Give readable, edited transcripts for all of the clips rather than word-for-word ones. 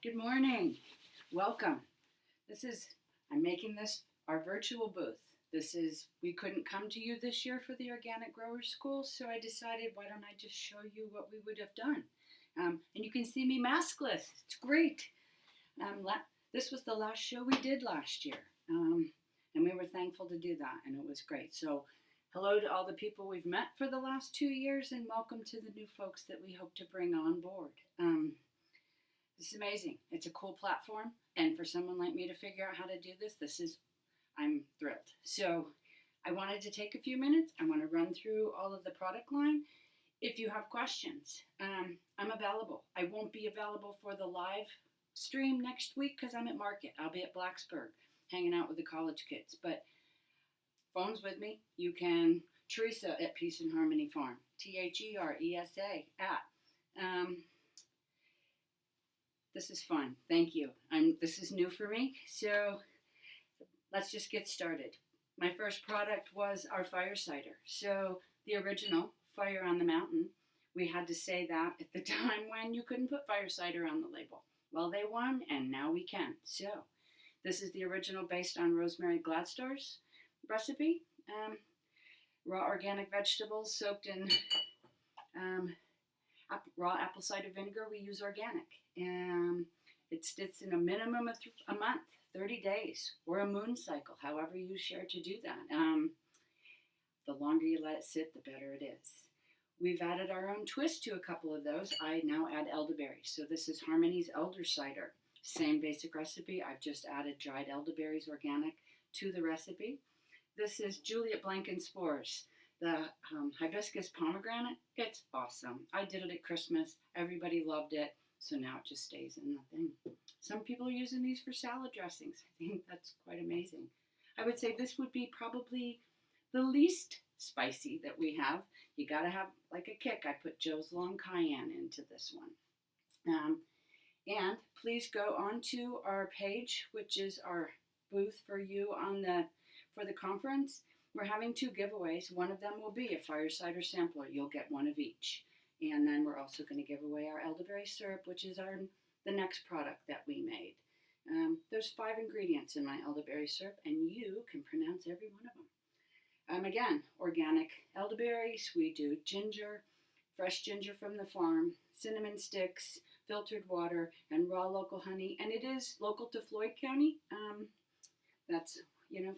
Good morning. Welcome. I'm making this our virtual booth. We couldn't come to you this year for the Organic Growers School, so I decided, why don't I just show you what we would have done? And you can see me maskless. It's great. This was the last show we did last year, and we were thankful to do that, and it was great. So hello to all the people we've met for the last 2 years, and welcome to the new folks that we hope to bring on board. This is amazing. It's a cool platform, and for someone like me to figure out how to do this, I'm thrilled. So I wanted to take a few minutes. I want to run through all of the product line. If you have questions, I'm available. I won't be available for the live stream next week because I'm at market. I'll be at Blacksburg hanging out with the college kids. But phone's with me. You can, Theresa at Peace and Harmony Farm, THERESA at. This is fun. Thank you. This is new for me, so let's just get started. My first product was our fire cider. So the original Fire on the Mountain, we had to say that at the time when you couldn't put fire cider on the label. Well, they won, and now we can. So this is the original based on Rosemary Gladstar's recipe. Raw organic vegetables soaked in raw apple cider vinegar. We use organic. It sits in a minimum of a month, 30 days, or a moon cycle, however you share to do that. The longer you let it sit, the better it is. We've added our own twist to a couple of those. I now add elderberries. So this is Harmony's Elder Cider. Same basic recipe. I've just added dried elderberries, organic, to the recipe. This is Juliet Blanken Spores. The hibiscus pomegranate. It's awesome. I did it at Christmas. Everybody loved it. So now it just stays in the thing. Some people are using these for salad dressings. I think that's quite amazing. I would say this would be probably the least spicy that we have. You gotta have like a kick. I put Joe's Long Cayenne into this one. And please go on to our page, which is our booth for you for the conference. We're having 2 giveaways. One of them will be a fire cider sampler. You'll get one of each. And then we're also going to give away our elderberry syrup, which is the next product that we made. There's 5 ingredients in my elderberry syrup, and you can pronounce every one of them. Again, organic elderberries. We do ginger, fresh ginger from the farm, cinnamon sticks, filtered water, and raw local honey. And it is local to Floyd County. That's,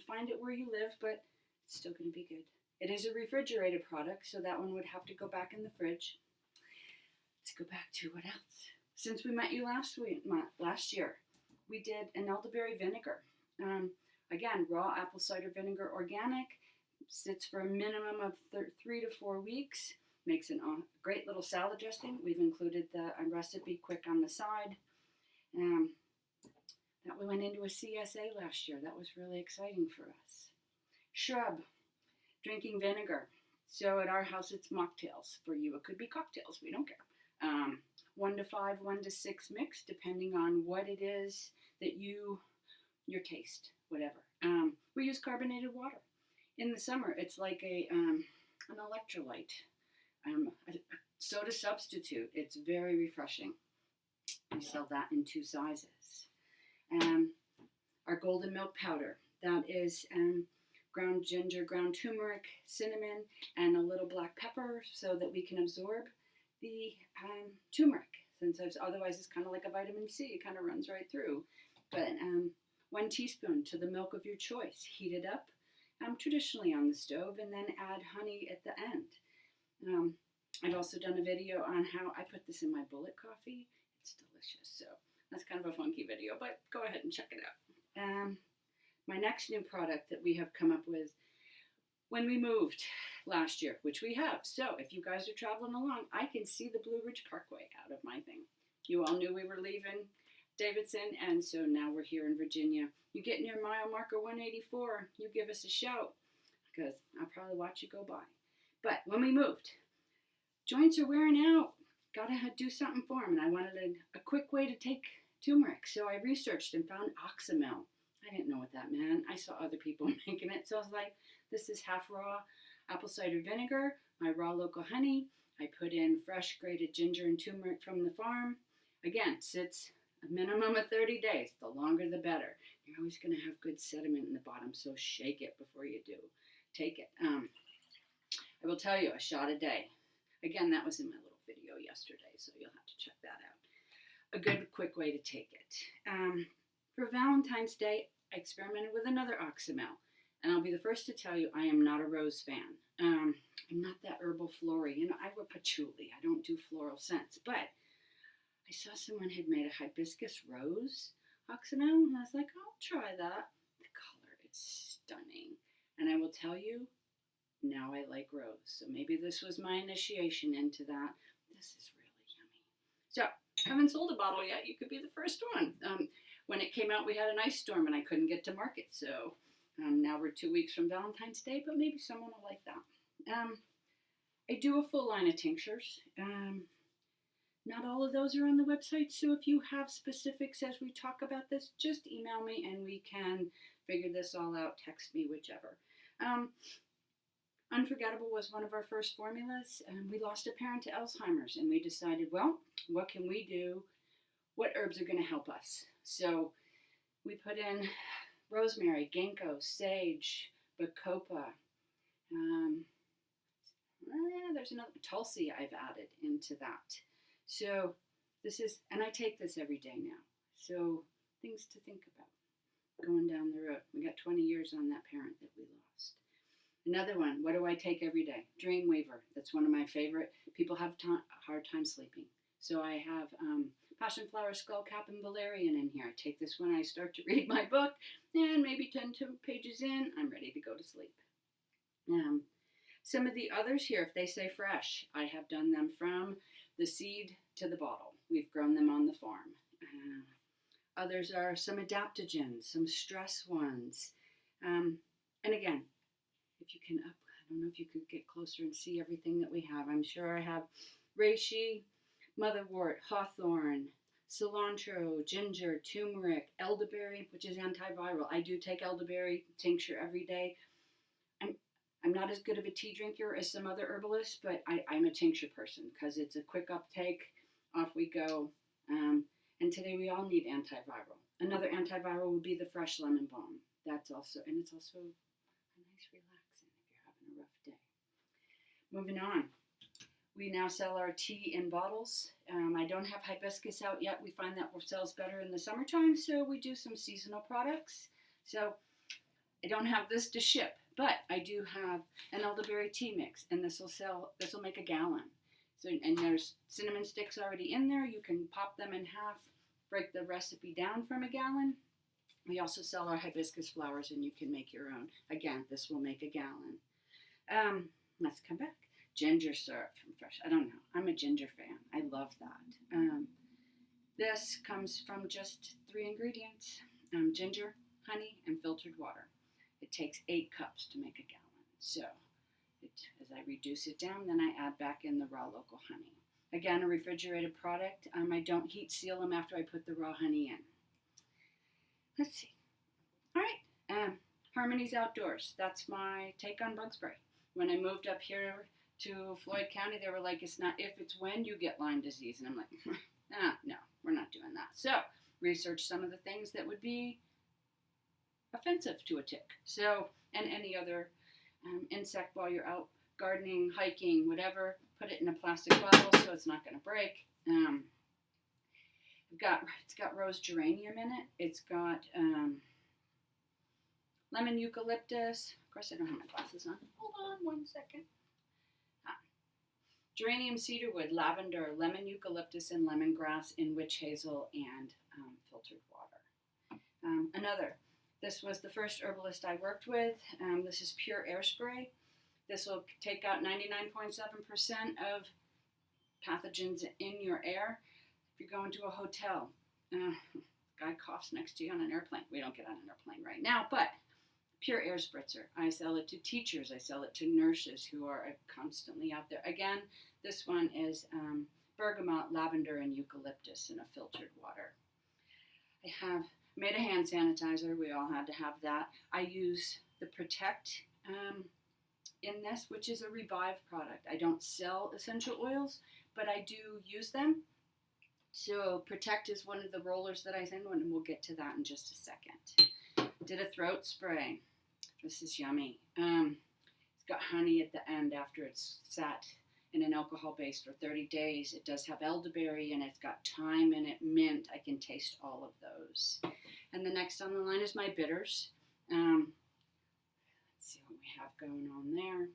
find it where you live, but it's still going to be good. It is a refrigerated product, so that one would have to go back in the fridge. Let's go back to what else. Since we met you last year, we did an elderberry vinegar. Again, raw apple cider vinegar, organic. Sits for a minimum of 3 to 4 weeks. Makes a great little salad dressing. We've included the recipe quick on the side. That we went into a CSA last year. That was really exciting for us. Shrub, drinking vinegar. So at our house, it's mocktails. For you, it could be cocktails. We don't care. 1 to 5, 1 to 6 mix, depending on what it is that your taste, whatever. We use carbonated water. In the summer, it's like an electrolyte, a soda substitute. It's very refreshing. We sell that in 2 sizes. Our golden milk powder. That is ground ginger, ground turmeric, cinnamon, and a little black pepper so that we can absorb the turmeric. Since otherwise it's kind of like a vitamin C. It kind of runs right through. But 1 teaspoon to the milk of your choice. Heat it up, traditionally on the stove, and then add honey at the end. I've also done a video on how I put this in my bullet coffee. It's delicious. So that's kind of a funky video, but go ahead and check it out. My next new product that we have come up with when we moved last year, which we have. So if you guys are traveling along, I can see the Blue Ridge Parkway out of my thing. You all knew we were leaving Davidson, and so now we're here in Virginia. You get near mile marker 184, you give us a shout, because I'll probably watch you go by. But when we moved, joints are wearing out. Gotta do something for them, and I wanted a quick way to take turmeric. So I researched and found oxymel. I didn't know what that meant. I saw other people making it, so I was like, this is half raw apple cider vinegar, my raw local honey. I put in fresh grated ginger and turmeric from the farm. Again, sits A minimum of 30 days. The longer the better. You're always going to have good sediment in the bottom, so shake it before you do take it. I will tell you, a shot a day. Again, that was in my little video yesterday, so you'll have to check that out. A good, quick way to take it. For Valentine's Day, I experimented with another oxymel. And I'll be the first to tell you, I am not a rose fan. I'm not that herbal flory. You know, I wear patchouli. I don't do floral scents. But I saw someone had made a hibiscus rose oxymel, and I was like, I'll try that. The color is stunning. And I will tell you, now I like rose. So maybe this was my initiation into that. This is really yummy. So, haven't sold a bottle yet. You could be the first one. When it came out, we had an ice storm, and I couldn't get to market. So now we're 2 weeks from Valentine's Day, but maybe someone will like that. I do a full line of tinctures. Not all of those are on the website, so if you have specifics as we talk about this, just email me and we can figure this all out. Text me, whichever. Unforgettable was one of our first formulas. We lost a parent to Alzheimer's, and we decided, well, what can we do? What herbs are going to help us? So we put in rosemary, ginkgo, sage, bacopa. There's another tulsi I've added into that. So this is, and I take this every day now. So things to think about going down the road. We got 20 years on that parent that we lost. Another one, what do I take every day? Dreamweaver. That's one of my favorite. People have a hard time sleeping. So I have passion flower, skullcap, and valerian in here. I take this when I start to read my book, and maybe 10 pages in, I'm ready to go to sleep. Some of the others here, if they say fresh, I have done them from the seed to the bottle. We've grown them on the farm. Others are some adaptogens, some stress ones. And again, if you can I don't know if you could get closer and see everything that we have. I'm sure I have reishi, motherwort, hawthorn, cilantro, ginger, turmeric, elderberry, which is antiviral. I do take elderberry tincture every day. I'm not as good of a tea drinker as some other herbalists, but I'm a tincture person because it's a quick uptake. Off we go. And today we all need antiviral. Another antiviral would be the fresh lemon balm. That's also, and it's also a nice relaxant if you're having a rough day. Moving on. We now sell our tea in bottles. I don't have hibiscus out yet. We find that sells better in the summertime, so we do some seasonal products. So I don't have this to ship, but I do have an elderberry tea mix, and this will make a gallon. So, and there's cinnamon sticks already in there. You can pop them in half, break the recipe down from a gallon. We also sell our hibiscus flowers, and you can make your own. Again, this will make a gallon. Let's come back. Ginger syrup from fresh. I don't know. I'm a ginger fan. I love that. This comes from just 3 ingredients. Ginger, honey, and filtered water. It takes 8 cups to make a gallon. So as I reduce it down, then I add back in the raw local honey. Again, a refrigerated product. I don't heat seal them after I put the raw honey in. Let's see. All right. Harmony's Outdoors. That's my take on bug spray. When I moved up here to Floyd County, they were like, it's not if, it's when you get Lyme disease. And I'm like, no, we're not doing that. So research some of the things that would be offensive to a tick. So, and any other insect while you're out gardening, hiking, whatever, put it in a plastic bottle so it's not going to break. It's got rose geranium in it. It's got lemon eucalyptus. Of course, I don't have my glasses on. Hold on 1 second. Geranium, cedarwood, lavender, lemon eucalyptus, and lemongrass in witch hazel and filtered water. This was the first herbalist I worked with. This is pure air spray. This will take out 99.7% of pathogens in your air. If you're going to a hotel, guy coughs next to you on an airplane. We don't get on an airplane right now, but pure air spritzer. I sell it to teachers. I sell it to nurses who are constantly out there. Again, this one is bergamot, lavender, and eucalyptus in a filtered water. I have made a hand sanitizer. We all had to have that. I use the Protect in this, which is a Revive product. I don't sell essential oils, but I do use them. So Protect is one of the rollers that I send, and we'll get to that in just a second. Did a throat spray. This is yummy. It's got honey at the end after it's sat in an alcohol base for 30 days. It does have elderberry and it's got thyme in it, mint. I can taste all of those. And the next on the line is my bitters. Let's see what we have going on there.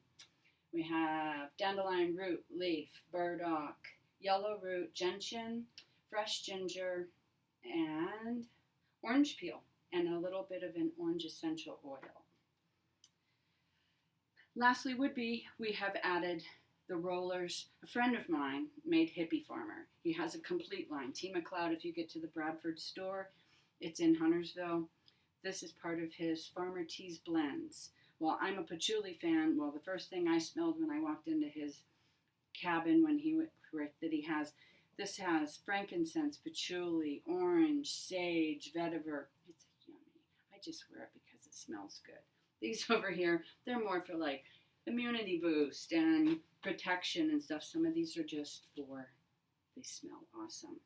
We have dandelion root, leaf, burdock, yellow root, gentian, fresh ginger, and orange peel, and a little bit of an orange essential oil. Lastly would be, we have added the rollers. A friend of mine made Hippie Farmer. He has a complete line. T. McLeod, if you get to the Bradford store, it's in Huntersville. This is part of his Farmer Teas blends. Well, I'm a patchouli fan. Well, the first thing I smelled when I walked into his cabin that he has, this has frankincense, patchouli, orange, sage, vetiver. It's yummy. I just wear it because it smells good. These over here, they're more for like immunity boost and protection and stuff. Some of these are just they smell awesome.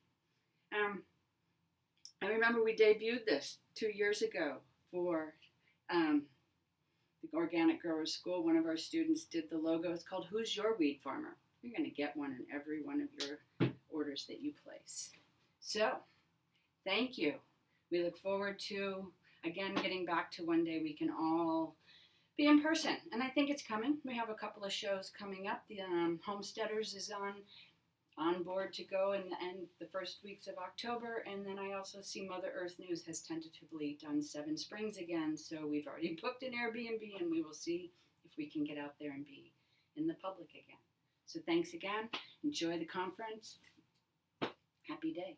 I remember we debuted this 2 years ago for the Organic Growers School. One of our students did the logo. It's called Who's Your Weed Farmer? You're going to get one in every one of your orders that you place. So, thank you. We look forward to, again, getting back to one day we can all be in person. And I think it's coming. We have a couple of shows coming up. The Homesteaders is on board to go in the first weeks of October. And then I also see Mother Earth News has tentatively done Seven Springs again. So we've already booked an Airbnb, and we will see if we can get out there and be in the public again. So thanks again. Enjoy the conference. Happy day.